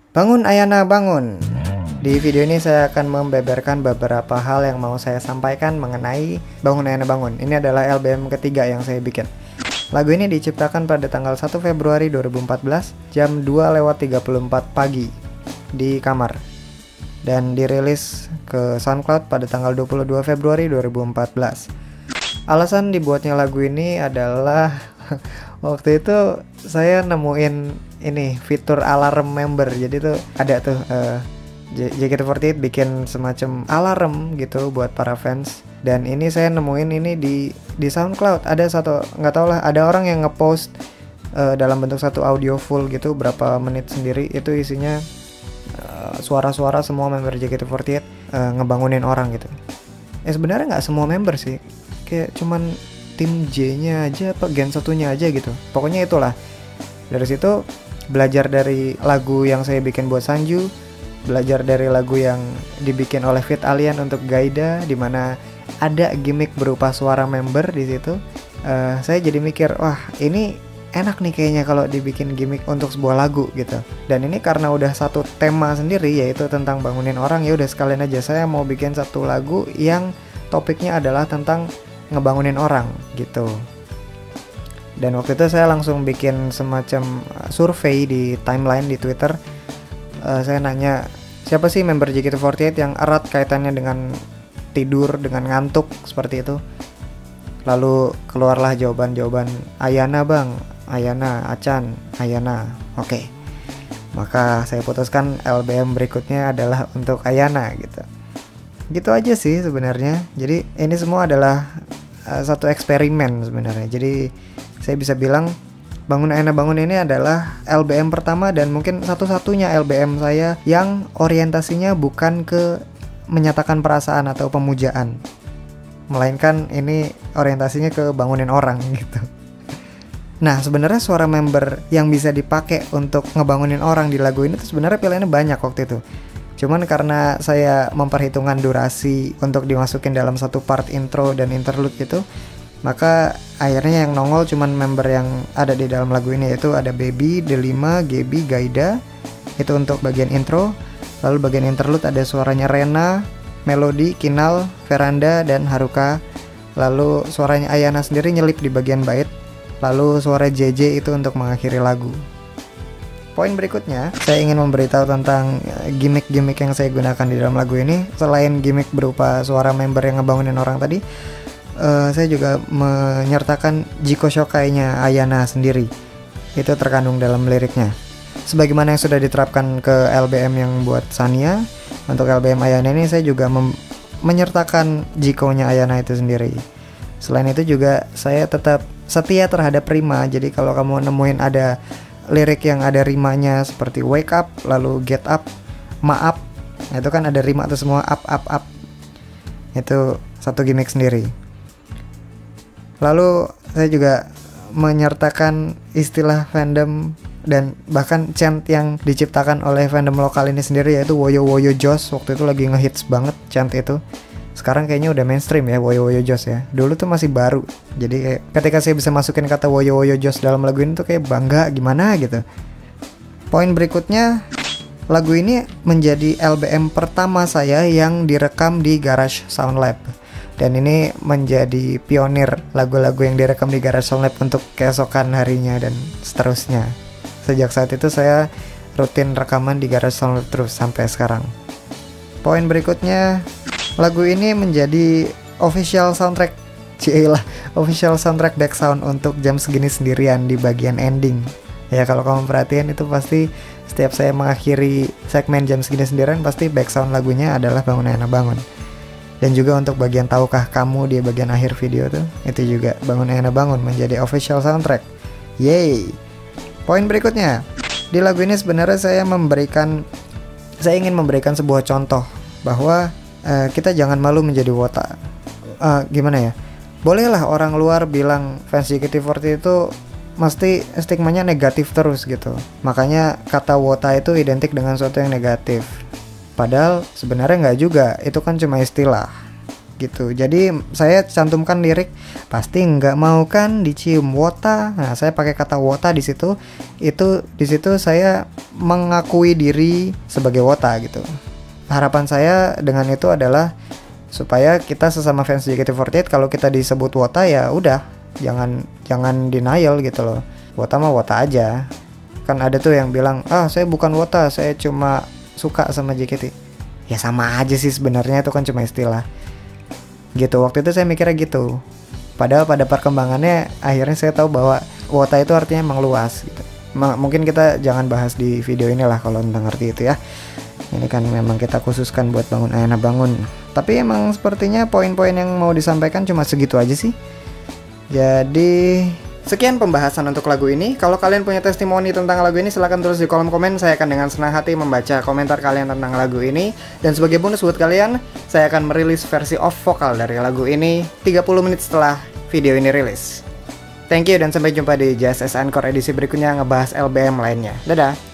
Bangun Ayana bangun. Di video ini saya akan membeberkan beberapa hal yang mau saya sampaikan mengenai Bangun Ayana bangun. Ini adalah LBM ketiga yang saya bikin. Lagu ini diciptakan pada tanggal 1 Februari 2014 jam 2:34 pagi di kamar. Dan dirilis ke SoundCloud pada tanggal 22 Februari 2014. Alasan dibuatnya lagu ini adalah waktu itu saya nemuin ini fitur alarm member. Jadi tuh ada tuh JKT48 bikin semacam alarm gitu buat para fans. Dan ini saya nemuin ini di SoundCloud. Ada satu, nggak tahu lah, ada orang yang ngepost dalam bentuk satu audio full gitu berapa menit sendiri. Itu isinya suara-suara semua member JKT48 ngebangunin orang gitu. Sebenarnya nggak semua member sih, kayak cuman tim J-nya aja apa gen satunya aja gitu. Pokoknya itulah. Dari situ belajar dari lagu yang saya bikin buat Sanju, belajar dari lagu yang dibikin oleh Fit Alien untuk Gaida, dimana ada gimmick berupa suara member di situ. Saya jadi mikir, wah ini enak nih kayaknya kalau dibikin gimmick untuk sebuah lagu gitu. Dan ini karena udah satu tema sendiri, yaitu tentang bangunin orang, ya udah sekalian aja saya mau bikin satu lagu yang topiknya adalah tentang ngebangunin orang gitu. Dan waktu itu saya langsung bikin semacam survei di timeline di Twitter. Saya nanya, siapa sih member JKT48 yang erat kaitannya dengan tidur, dengan ngantuk seperti itu. Lalu keluarlah jawaban-jawaban, Ayana bang, Ayana, Acan, Ayana. Oke. Maka saya putuskan LBM berikutnya adalah untuk Ayana gitu. Gitu aja sih sebenarnya. Jadi ini semua adalah satu eksperimen sebenarnya. Jadi saya bisa bilang Bangun Ayana bangun ini adalah LBM pertama dan mungkin satu-satunya LBM saya yang orientasinya bukan ke menyatakan perasaan atau pemujaan, melainkan ini orientasinya ke bangunin orang gitu. Nah sebenarnya suara member yang bisa dipakai untuk ngebangunin orang di lagu ini tuh sebenarnya pilihannya banyak waktu itu. Cuman karena saya memperhitungkan durasi untuk dimasukin dalam satu part intro dan interlude gitu, maka akhirnya yang nongol cuman member yang ada di dalam lagu ini, yaitu ada Baby, Delima, Gaby, Gaida. Itu untuk bagian intro. Lalu bagian interlude ada suaranya Rena, Melody, Kinal, Veranda, dan Haruka. Lalu suaranya Ayana sendiri nyelip di bagian bait. Lalu suara JJ itu untuk mengakhiri lagu. Poin berikutnya, saya ingin memberitahu tentang gimmick-gimmick yang saya gunakan di dalam lagu ini. Selain gimmick berupa suara member yang ngebangunin orang tadi, saya juga menyertakan Jiko Shokai-nya Ayana sendiri. Itu terkandung dalam liriknya. Sebagaimana yang sudah diterapkan ke LBM yang buat Sania, untuk LBM Ayana ini saya juga menyertakan Jiko-nya Ayana itu sendiri. Selain itu juga saya tetap setia terhadap rima. Jadi kalau kamu nemuin ada lirik yang ada rimanya seperti wake up, lalu get up, maaf, itu kan ada rima tuh semua, up. Itu satu gimmick sendiri. Lalu saya juga menyertakan istilah fandom dan bahkan chant yang diciptakan oleh fandom lokal ini sendiri, yaitu Woyo Woyo Joss. Waktu itu lagi ngehits banget chant itu. Sekarang kayaknya udah mainstream ya Woyo Woyo Joss ya. Dulu tuh masih baru. Jadi kayak ketika saya bisa masukin kata Woyo Woyo Joss dalam lagu ini tuh kayak bangga gimana gitu. Poin berikutnya, lagu ini menjadi LBM pertama saya yang direkam di Garage Sound Lab. Dan ini menjadi pionir lagu-lagu yang direkam di Garage Sound Lab untuk keesokan harinya dan seterusnya. Sejak saat itu saya rutin rekaman di Garage Sound Lab terus sampai sekarang. Poin berikutnya, lagu ini menjadi official soundtrack official soundtrack back sound untuk Jam Segini Sendirian di bagian ending. Ya kalau kamu perhatiin itu pasti setiap saya mengakhiri segmen Jam Segini Sendirian pasti back sound lagunya adalah Bangun Ayana bangun. Dan juga untuk bagian Tahukah Kamu di bagian akhir video tuh, itu juga Bangun Ayana bangun menjadi official soundtrack. Yeay. Poin berikutnya, di lagu ini sebenarnya saya ingin memberikan sebuah contoh bahwa kita jangan malu menjadi wota. Gimana ya? Bolehlah orang luar bilang fans JKT48 itu mesti stigmanya negatif terus gitu. Makanya kata wota itu identik dengan sesuatu yang negatif. Padahal sebenarnya nggak juga, itu kan cuma istilah. gitu. Jadi saya cantumkan lirik, pasti nggak mau kan dicium wota. Nah, saya pakai kata wota di situ. Itu di situ saya mengakui diri sebagai wota gitu. Harapan saya dengan itu adalah supaya kita sesama fans JKT48 kalau kita disebut wota ya udah, jangan denial gitu loh. Wota mah wota aja. Kan ada tuh yang bilang, saya bukan wota, saya cuma suka sama JKT. Ya sama aja sih sebenarnya, itu kan cuma istilah. Gitu, waktu itu saya mikirnya gitu. Padahal pada perkembangannya akhirnya saya tahu bahwa wota itu artinya emang luas gitu. Mungkin kita jangan bahas di video ini lah kalau tentang arti itu ya. Ini kan memang kita khususkan buat Bangun Ayana Bangun. Tapi emang sepertinya poin-poin yang mau disampaikan cuma segitu aja sih. Jadi sekian pembahasan untuk lagu ini. Kalau kalian punya testimoni tentang lagu ini silahkan tulis di kolom komen. Saya akan dengan senang hati membaca komentar kalian tentang lagu ini. Dan sebagai bonus buat kalian, saya akan merilis versi off vokal dari lagu ini 30 menit setelah video ini rilis. Thank you dan sampai jumpa di JSS Encore edisi berikutnya ngebahas LBM lainnya. Dadah.